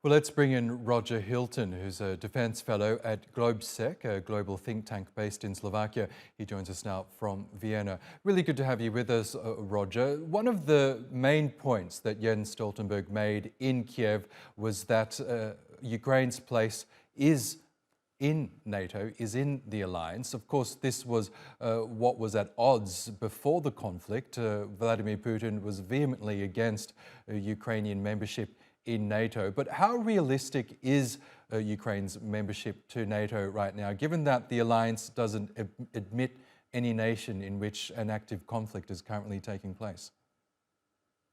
Well, let's bring in Roger Hilton, who's a defence fellow at GlobeSec, a global think tank based in Slovakia. He joins us now from Vienna. Really good to have you with us, Roger. One of the main points that Jens Stoltenberg made in Kyiv was that Ukraine's place is in NATO, is in the alliance. Of course, this was what was at odds before the conflict. Vladimir Putin was vehemently against Ukrainian membership in NATO. But how realistic is Ukraine's membership to NATO right now, given that the alliance doesn't admit any nation in which an active conflict is currently taking place?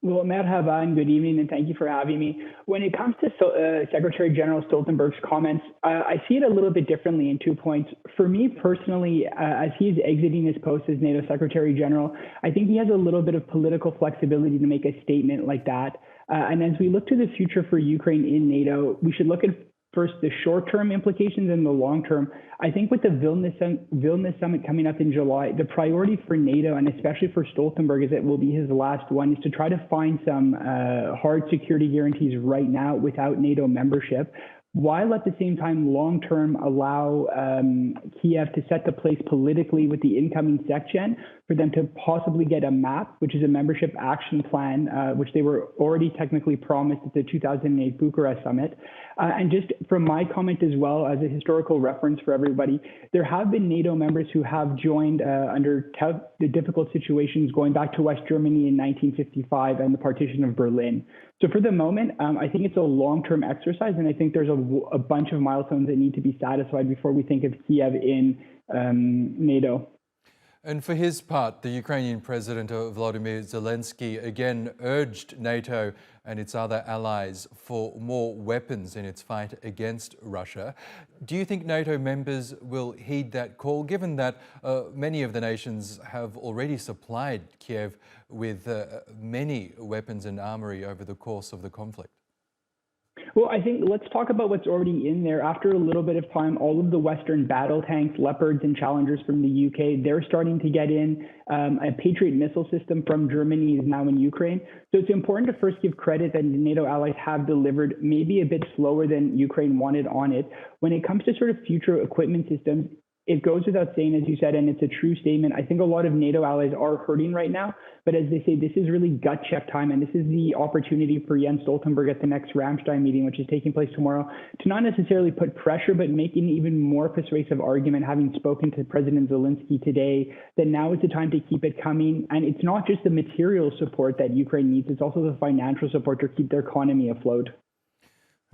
Well, Merhaba and good evening, and thank you for having me. When it comes to Secretary General Stoltenberg's comments, I see it a little bit differently in 2 points. For me personally, as he's exiting his post as NATO Secretary General, I think he has a little bit of political flexibility to make a statement like that. And as we look to the future for Ukraine in NATO, we should look at first the short-term implications and the long-term. I think with the Vilnius summit coming up in July, the priority for NATO, and especially for Stoltenberg, as it will be his last one, is to try to find some hard security guarantees right now without NATO membership, while at the same time long-term allow Kyiv to set the place politically with the incoming SecGen for them to possibly get a map, which is a membership action plan, which they were already technically promised at the 2008 Bucharest summit. And just from my comment as well, as a historical reference for everybody, there have been NATO members who have joined under the difficult situations going back to West Germany in 1955 and the partition of Berlin. So for the moment, I think it's a long-term exercise, and I think there's a bunch of milestones that need to be satisfied before we think of Kyiv in NATO. And for his part, the Ukrainian President Volodymyr Zelensky again urged NATO and its other allies for more weapons in its fight against Russia. Do you think NATO members will heed that call, given that many of the nations have already supplied Kyiv with many weapons and armory over the course of the conflict? Well, I think let's talk about what's already in there. After a little bit of time, all of the Western battle tanks, Leopards and Challengers from the UK, they're starting to get in. A Patriot missile system from Germany is now in Ukraine. So it's important to first give credit that NATO allies have delivered, maybe a bit slower than Ukraine wanted on it. When it comes to sort of future equipment systems, it goes without saying, as you said, and it's a true statement. I think a lot of NATO allies are hurting right now, but as they say, this is really gut check time, and this is the opportunity for Jens Stoltenberg at the next Ramstein meeting, which is taking place tomorrow, to not necessarily put pressure, but make an even more persuasive argument, having spoken to President Zelensky today, that now is the time to keep it coming. And it's not just the material support that Ukraine needs, it's also the financial support to keep their economy afloat.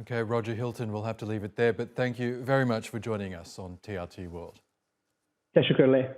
Okay, Roger Hilton, we'll have to leave it there, but thank you very much for joining us on TRT World. Teşekkürler.